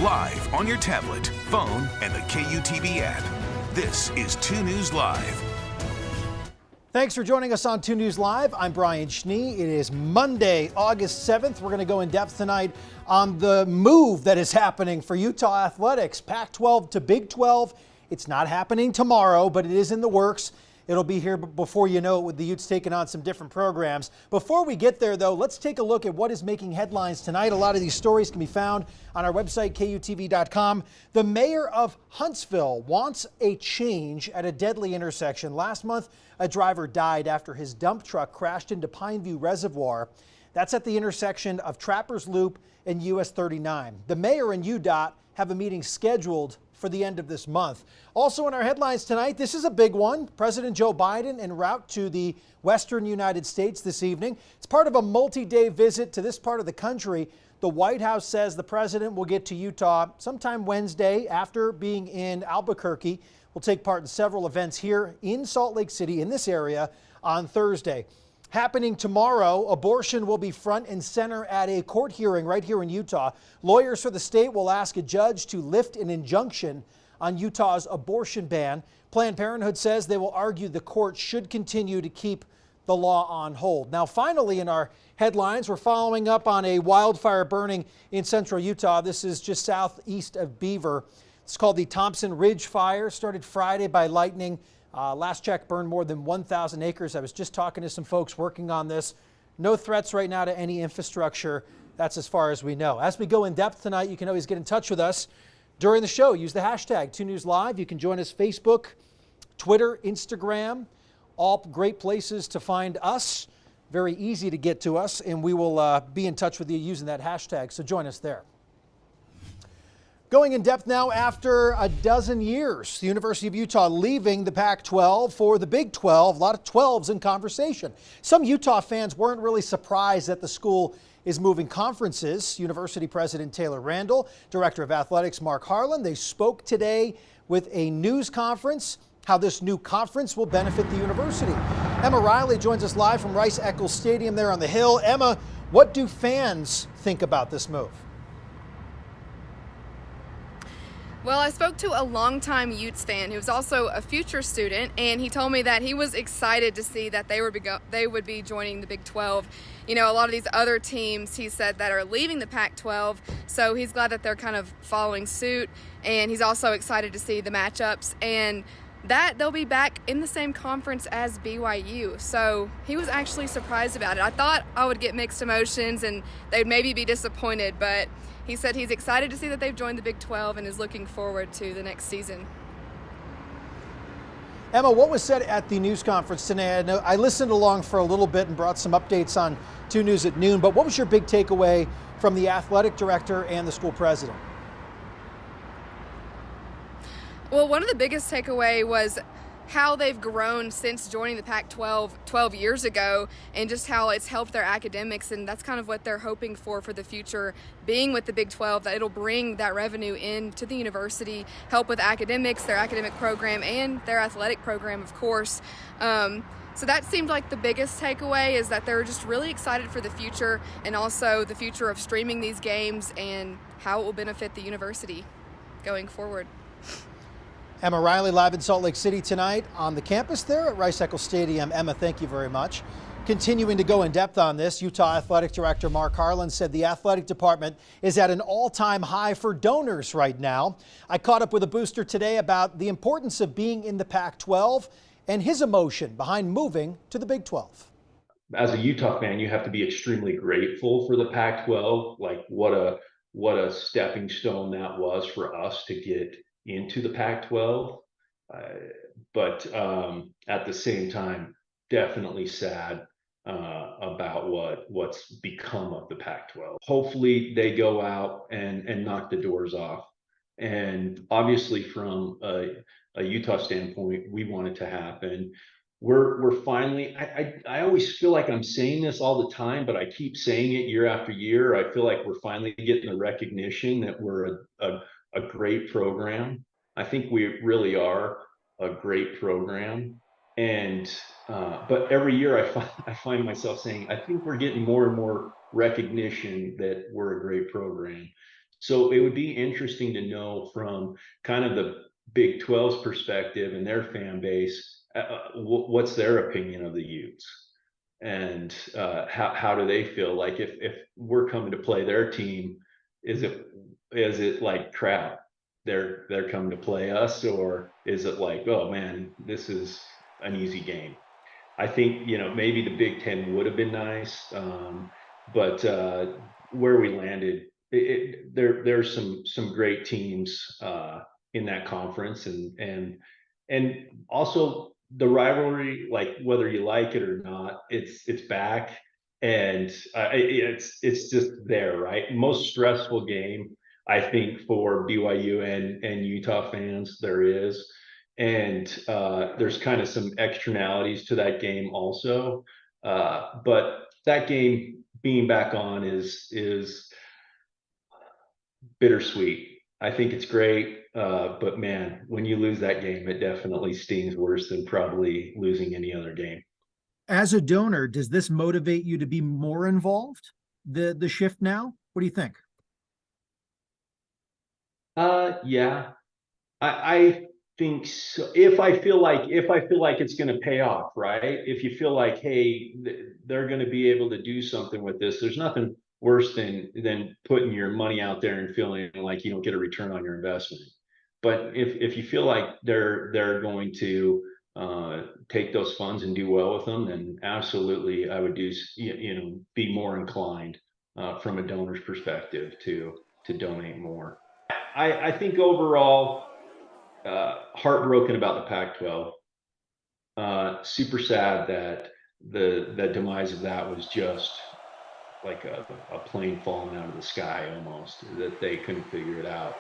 live on your tablet, phone, and the KUTV app. This is 2 News Live. Thanks for joining us on 2 News Live. I'm Brian Schnee. It is Monday, August 7th. We're going to go in depth tonight on the move that is happening for Utah athletics. Pac-12 to Big 12. It's not happening tomorrow, but it is in the works. It'll be here before you know it, with the Utes taking on some different programs. Before we get there, though, let's take a look at what is making headlines tonight. A lot of these stories can be found on our website, KUTV.com. The mayor of Huntsville wants a change at a deadly intersection. Last month, a driver died after his dump truck crashed into Pineview Reservoir. That's at the intersection of Trappers Loop and US 39. The mayor and UDOT have a meeting scheduled for the end of this month. Also in our headlines tonight, this is a big one. President Joe Biden en route to the western United States this evening. It's part of a multi-day visit to this part of the country. The White House says the president will get to Utah sometime Wednesday after being in Albuquerque. Will take part in several events here in Salt Lake City, in this area, on Thursday. Happening tomorrow, abortion will be front and center at a court hearing right here in Utah. Lawyers for the state will ask a judge to lift an injunction on Utah's abortion ban. Planned Parenthood says they will argue the court should continue to keep the law on hold. Now, finally, in our headlines, we're following up on a wildfire burning in central Utah. This is just southeast of Beaver. It's called the Thompson Ridge Fire. Started Friday by lightning. Last check burned more than 1,000 acres. I was just talking to some folks working on this. No threats right now to any infrastructure. That's as far as we know. As we go in depth tonight, you can always get in touch with us during the show. Use the hashtag 2NewsLive. You can join us Facebook, Twitter, Instagram. All great places to find us. Very easy to get to us, and we will be in touch with you using that hashtag. So join us there. Going in depth now after a dozen years, the University of Utah leaving the Pac-12 for the Big 12. A lot of 12s in conversation. Some Utah fans weren't really surprised that the school is moving conferences. University President Taylor Randall, Director of Athletics Mark Harland, they spoke today with a news conference, how this new conference will benefit the university. Emma Riley joins us live from Eccles Stadium there on the Hill. Emma, what do fans think about this move? Well, I spoke to a longtime Utes fan who was also a future student, and he told me that he was excited to see that they would be joining the Big 12. You know, a lot of these other teams, he said, that are leaving the Pac-12, so he's glad that they're kind of following suit, and he's also excited to see the matchups and that they'll be back in the same conference as BYU. So he was actually surprised about it. I thought I would get mixed emotions and they'd maybe be disappointed, but he said he's excited to see that they've joined the Big 12 and is looking forward to the next season. Emma, what was said at the news conference today? I know I listened along for a little bit and brought some updates on 2 News at noon, but what was your big takeaway from the athletic director and the school president? Well, one of the biggest takeaway was how they've grown since joining the Pac-12 12 years ago, and just how it's helped their academics, and that's kind of what they're hoping for the future, being with the Big 12, that it'll bring that revenue into the university, help with academics, their academic program, and their athletic program, of course. So that seemed like the biggest takeaway, is that they're just really excited for the future, and also the future of streaming these games and how it will benefit the university going forward. Emma Riley live in Salt Lake City tonight on the campus there at Eccles Stadium. Emma, thank you very much. Continuing to go in depth on this, Utah Athletic Director Mark Harland said the athletic department is at an all-time high for donors right now. I caught up with a booster today about the importance of being in the Pac-12 and his emotion behind moving to the Big 12. As a Utah fan, you have to be extremely grateful for the Pac-12. Like what a stepping stone that was for us to get into the Pac-12, but at the same time, definitely sad about what's become of the Pac-12. Hopefully they go out and knock the doors off. And obviously from a Utah standpoint, we want it to happen. We're finally, I always feel like I'm saying this all the time, but I keep saying it year after year. I feel like we're finally getting the recognition that we're a great program. I think we really are a great program, and but every year I find myself saying I think we're getting more and more recognition that we're a great program. So it would be interesting to know from kind of the Big 12's perspective and their fan base, what's their opinion of the Utes, and how do they feel? Like if we're coming to play their team, is it like crap? They're coming to play us, or is it like, oh man, this is an easy game? I think, maybe the Big Ten would have been nice, but where we landed, there's some great teams in that conference, and also the rivalry, like whether you like it or not, it's back, and it's just there, right? Most stressful game I think for BYU and Utah fans there is. And there's kind of some externalities to that game also. But that game being back on is bittersweet. I think it's great, but man, when you lose that game, it definitely stings worse than probably losing any other game. As a donor, does this motivate you to be more involved? The shift now? What do you think? Yeah, I think so. If I feel like it's going to pay off, right? If you feel like, hey, they're going to be able to do something with this, there's nothing worse than putting your money out there and feeling like you don't get a return on your investment. But if you feel like they're going to take those funds and do well with them, then absolutely I would be more inclined from a donor's perspective to donate more. I think overall, heartbroken about the Pac-12. Super sad that the demise of that was just like a plane falling out of the sky almost, that they couldn't figure it out.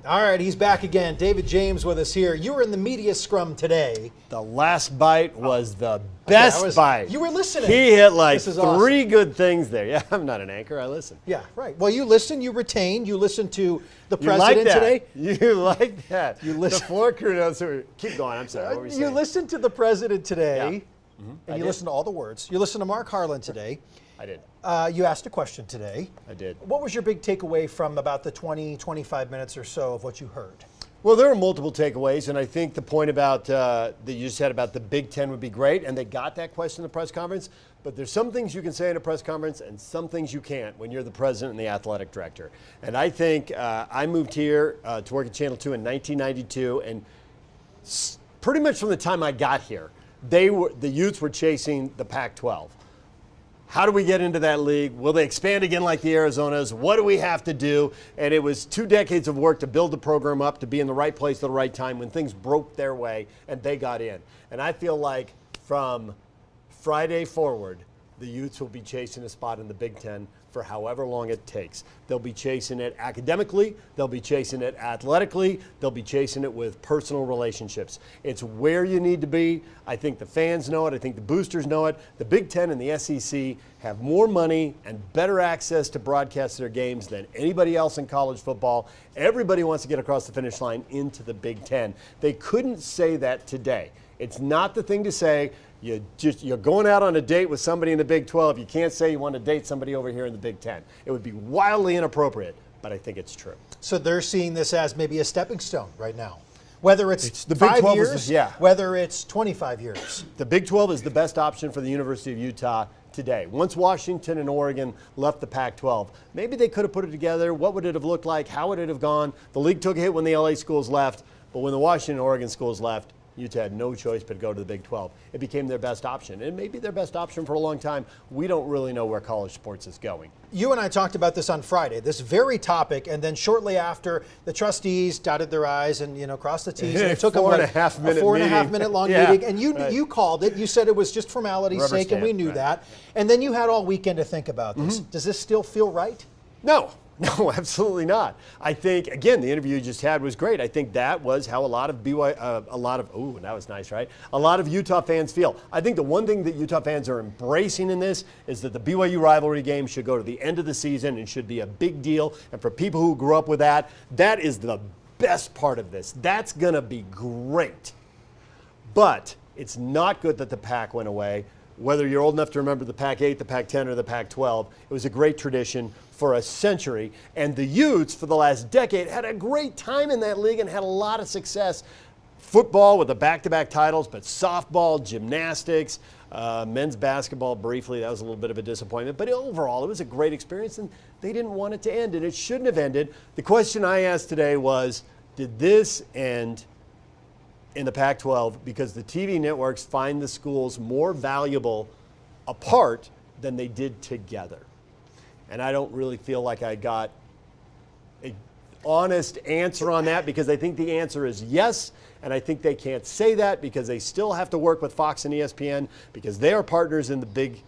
All right, he's back again. David James with us here. You were in the media scrum today. The last bite was the best bite. You were listening. He hit like three awesome. good things there. Yeah, I'm not an anchor. I listen. Yeah, right. Well, you listened, you retained, you listened to the president today. You like that. You listen. The floor crew knows. Keep going. I'm sorry. What were you saying? You listened to the president today, yeah. and you listened to all the words. You listened to Mark Harland today. I did. You asked a question today. I did. What was your big takeaway from about the 20, 25 minutes or so of what you heard? Well, there are multiple takeaways, and I think the point about that you just said about the Big Ten would be great, and they got that question in the press conference, but there's some things you can say in a press conference and some things you can't when you're the president and the athletic director. And I think I moved here to work at Channel 2 in 1992, and pretty much from the time I got here, the Utes were chasing the Pac-12. How do we get into that league? Will they expand again like the Arizonas? What do we have to do? And it was 2 decades of work to build the program up, to be in the right place at the right time when things broke their way and they got in. And I feel like from Friday forward, the Utes will be chasing a spot in the Big Ten for however long it takes. They'll be chasing it academically, they'll be chasing it athletically, they'll be chasing it with personal relationships. It's where you need to be. I think the fans know it, I think the boosters know it. The Big Ten and the SEC have more money and better access to broadcast their games than anybody else in college football. Everybody wants to get across the finish line into the Big Ten. They couldn't say that today. It's not the thing to say. You're going out on a date with somebody in the Big 12. You can't say you want to date somebody over here in the Big 10. It would be wildly inappropriate, but I think it's true. So they're seeing this as maybe a stepping stone right now. Whether it's the 5 Big 12 years, whether it's 25 years. The Big 12 is the best option for the University of Utah today. Once Washington and Oregon left the Pac-12, maybe they could have put it together. What would it have looked like? How would it have gone? The league took a hit when the LA schools left, but when the Washington and Oregon schools left, Utah had no choice but to go to the Big 12. It became their best option. It may be their best option for a long time. We don't really know where college sports is going. You and I talked about this on Friday, this very topic, and then shortly after, the trustees dotted their I's and crossed the T's. And it took them like a 4.5 minute long meeting. And you called it. You said it was just formality's sake, and we knew that. And then you had all weekend to think about this. Does this still feel right? No, absolutely not. I think, again, the interview you just had was great. I think that was how a lot of that was nice, right? A lot of Utah fans feel. I think the one thing that Utah fans are embracing in this is that the BYU rivalry game should go to the end of the season and should be a big deal. And for people who grew up with that, that is the best part of this. That's going to be great. But it's not good that the Pac went away. whether you're old enough to remember the Pac-8, the Pac-10, or the Pac-12, it was a great tradition for a century. And the Utes, for the last decade, had a great time in that league and had a lot of success. Football with the back-to-back titles, but softball, gymnastics, men's basketball briefly, that was a little bit of a disappointment. But overall, it was a great experience, and they didn't want it to end, and it shouldn't have ended. The question I asked today was, did this end in the Pac-12 because the TV networks find the schools more valuable apart than they did together? And I don't really feel like I got an honest answer on that, because I think the answer is yes, and I think they can't say that because they still have to work with Fox and ESPN because they are partners in the Big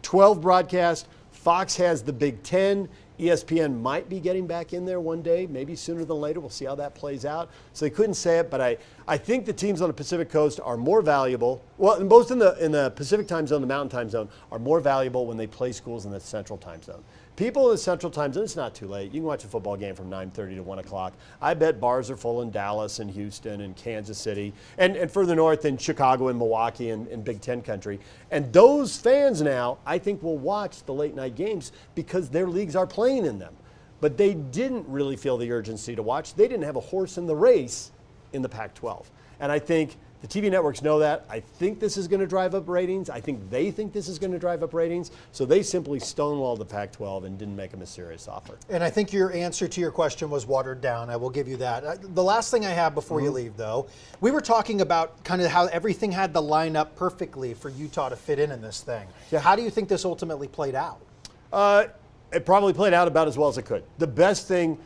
12 broadcast. Fox has the Big 10. ESPN might be getting back in there one day, maybe sooner than later. We'll see how that plays out. So they couldn't say it, but I think the teams on the Pacific Coast are more valuable. Well, both in the Pacific time zone, the Mountain time zone, are more valuable when they play schools in the Central time zone. People in the Central time zone, it's not too late. You can watch a football game from 9:30 to 1 o'clock. I bet bars are full in Dallas and Houston and Kansas City and further north in Chicago and Milwaukee and Big Ten country. And those fans now, I think, will watch the late night games because their leagues are playing in them. But they didn't really feel the urgency to watch. They didn't have a horse in the race in the Pac-12. And I think the TV networks know that. I think this is going to drive up ratings. I think they think this is going to drive up ratings. So they simply stonewalled the Pac-12 and didn't make them a serious offer. And I think your answer to your question was watered down. I will give you that. The last thing I have before you leave, though, we were talking about kind of how everything had to line up perfectly for Utah to fit in this thing. Yeah. How do you think this ultimately played out? It probably played out about as well as it could. The best thing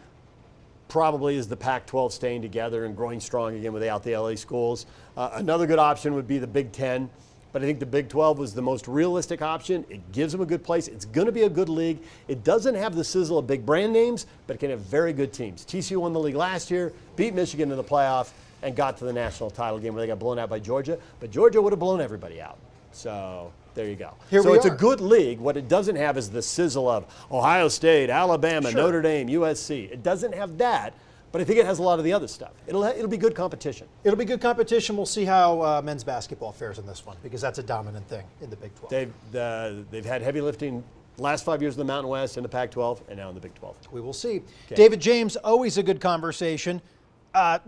probably is the Pac-12 staying together and growing strong again without the LA schools. Another good option would be the Big 10, but I think the Big 12 was the most realistic option. It gives them a good place. It's going to be a good league. It doesn't have the sizzle of big brand names, but it can have very good teams. TCU won the league last year, beat Michigan in the playoff, and got to the national title game where they got blown out by Georgia, but Georgia would have blown everybody out. So there you go. Here so we it's are. a good league. What it doesn't have is the sizzle of Ohio State, Alabama, Sure. Notre Dame, USC. It doesn't have that, but I think it has a lot of the other stuff. It'll be good competition. It'll be good competition. We'll see how men's basketball fares in this one, because that's a dominant thing in the Big 12. They've had heavy lifting last 5 years in the Mountain West, in the Pac-12, and now in the Big 12. We will see. Okay. David James, always a good conversation.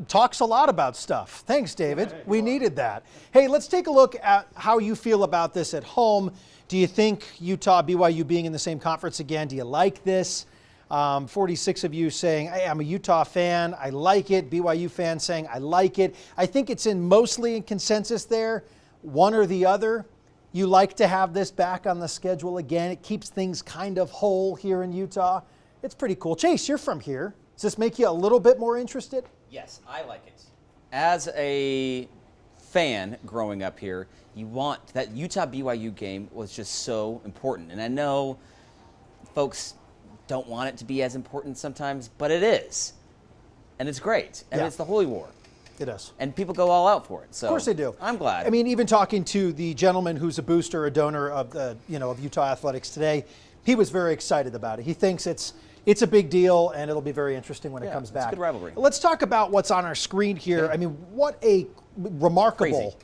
Talks a lot about stuff. Thanks, David. We needed that. Hey, let's take a look at how you feel about this at home. Do you think Utah, BYU being in the same conference again, do you like this? 46 of you saying, hey, I'm a Utah fan, I like it. BYU fans saying, I like it. I think it's mostly in consensus there, one or the other. You like to have this back on the schedule again. It keeps things kind of whole here in Utah. It's pretty cool. Chase, you're from here. Does this make you a little bit more interested? Yes, I like it. As a fan growing up here, you want that Utah BYU game was just so important. And I know folks don't want it to be as important sometimes, but it is. And it's great. And Yeah. it's the Holy War. It is. And people go all out for it. So Of course they do. I'm glad. I mean, even talking to the gentleman who's a booster, a donor of the, of Utah Athletics today, he was very excited about it. He thinks it's a big deal, and it'll be very interesting when it comes back. It's a good rivalry. Let's talk about what's on our screen here. I mean, what a remarkable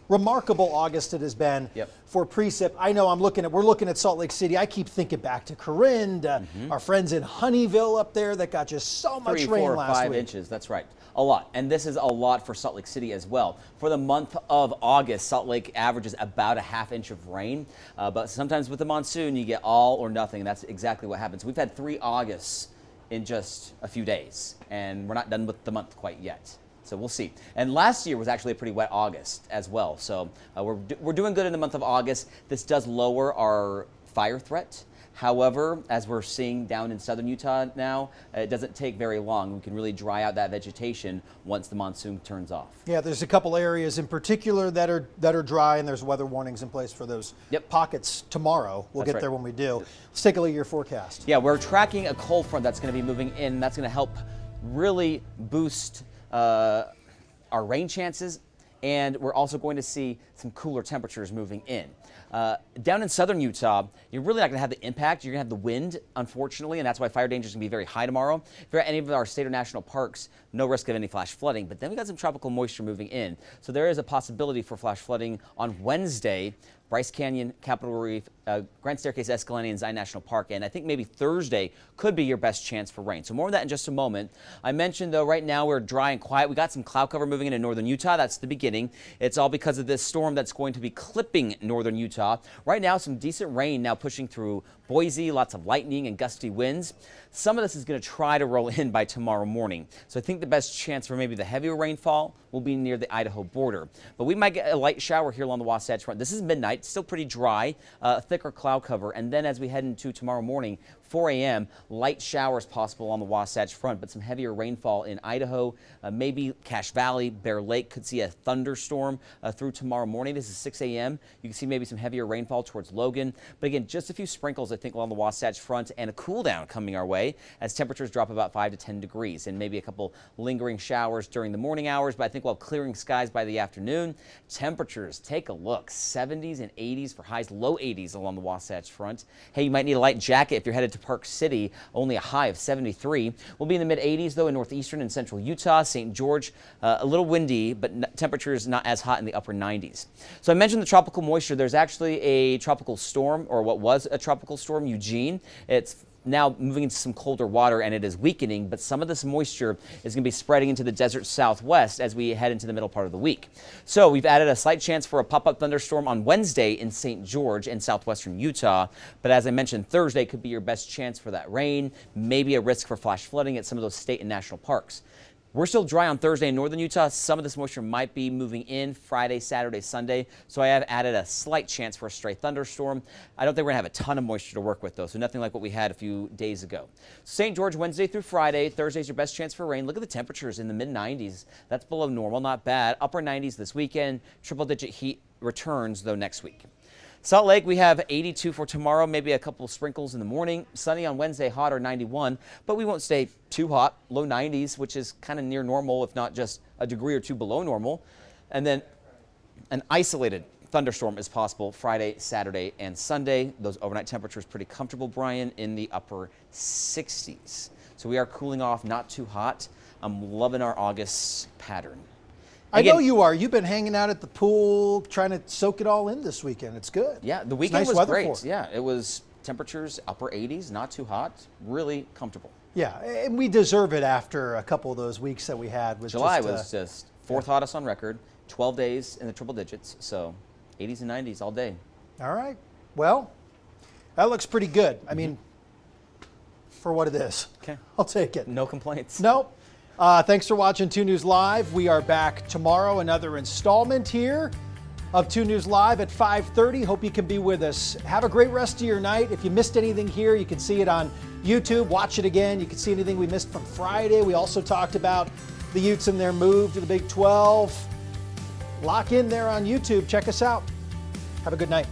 August it has been for Precip. I know we're looking at Salt Lake City. I keep thinking back to Corinne, our friends in Honeyville up there that got just so much 3, rain 4, last 5 week. inches. That's right. A lot. And this is a lot for Salt Lake City as well. For the month of August, Salt Lake averages about a half inch of rain. But sometimes with the monsoon, you get all or nothing. And that's exactly what happens. We've had 3 Augusts in just a few days, and we're not done with the month quite yet. So we'll see. And last year was actually a pretty wet August as well. So we're doing good in the month of August. This does lower our fire threat. However, as we're seeing down in southern Utah now, it doesn't take very long. We can really dry out that vegetation once the monsoon turns off. Yeah, there's a couple areas in particular that are dry, and there's weather warnings in place for those pockets tomorrow. We'll get there when we do. Let's take a look at your forecast. Yeah, we're tracking a cold front that's going to be moving in. That's going to help really boost our rain chances, and we're also going to see some cooler temperatures moving in. Down in southern Utah, you're really not going to have the impact. You're going to have the wind, unfortunately, and that's why fire danger is going to be very high tomorrow. If you're at any of our state or national parks, no risk of any flash flooding, but then we got some tropical moisture moving in. So there is a possibility for flash flooding on Wednesday, Bryce Canyon, Capitol Reef, Grand Staircase, Escalante, and Zion National Park. And I think maybe Thursday could be your best chance for rain. So more of that in just a moment. I mentioned, though, right now we're dry and quiet. We got some cloud cover moving into northern Utah. That's the beginning. It's all because of this storm that's going to be clipping northern Utah. Right now, some decent rain now pushing through Boise, lots of lightning and gusty winds. Some of this is going to try to roll in by tomorrow morning. So I think the best chance for maybe the heavier rainfall will be near the Idaho border. But we might get a light shower here along the Wasatch Front. This is midnight, still pretty dry, thicker cloud cover. And then as we head into tomorrow morning, 4 a.m., light showers possible on the Wasatch Front, but some heavier rainfall in Idaho, maybe Cache Valley, Bear Lake could see a thunderstorm through tomorrow morning. This is 6 a.m. You can see maybe some heavier rainfall towards Logan. But again, just a few sprinkles, I think, along the Wasatch Front and a cool down coming our way as temperatures drop about 5 to 10 degrees and maybe a couple lingering showers during the morning hours. But I think we'll have clearing skies by the afternoon. Temperatures, take a look, 70s and 80s for highs, low 80s along the Wasatch Front. Hey, you might need a light jacket if you're headed to Park City, only a high of 73. We'll be in the mid-80s, though, in northeastern and central Utah. St. George, a little windy, but temperatures not as hot in the upper 90s. So I mentioned the tropical moisture. There's actually a tropical storm, or what was a tropical storm, Eugene. It's now moving into some colder water and it is weakening, but some of this moisture is going to be spreading into the desert southwest as we head into the middle part of the week. So we've added a slight chance for a pop-up thunderstorm on Wednesday in St. George and southwestern Utah. But as I mentioned, Thursday could be your best chance for that rain, maybe a risk for flash flooding at some of those state and national parks. We're still dry on Thursday in northern Utah. Some of this moisture might be moving in Friday, Saturday, Sunday. So I have added a slight chance for a stray thunderstorm. I don't think we're going to have a ton of moisture to work with, though, so nothing like what we had a few days ago. St. George, Wednesday through Friday. Thursday's your best chance for rain. Look at the temperatures in the mid-90s. That's below normal, not bad. Upper 90s this weekend. Triple-digit heat returns, though, next week. Salt Lake, we have 82 for tomorrow, maybe a couple of sprinkles in the morning. Sunny on Wednesday, hotter, 91, but we won't stay too hot, low 90s, which is kind of near normal, if not just a degree or two below normal. And then an isolated thunderstorm is possible Friday, Saturday, and Sunday. Those overnight temperatures pretty comfortable, Brian, in the upper 60s. So we are cooling off, not too hot. I'm loving our August pattern. Again, I know you are. You've been hanging out at the pool, trying to soak it all in this weekend. It's good. Yeah, the weekend was great. Yeah, it was temperatures upper 80s, not too hot, really comfortable. Yeah, and we deserve it after a couple of those weeks that we had. July was just fourth hottest on record, 12 days in the triple digits, so 80s and 90s all day. All right. Well, that looks pretty good. I mean, for what it is. Okay. I'll take it. No complaints. Nope. Thanks for watching 2 News Live. We are back tomorrow, another installment here of 2 News Live at 5:30. Hope you can be with us. Have a great rest of your night. If you missed anything here, you can see it on YouTube. Watch it again. You can see anything we missed from Friday. We also talked about the Utes and their move to the Big 12. Lock in there on YouTube. Check us out. Have a good night.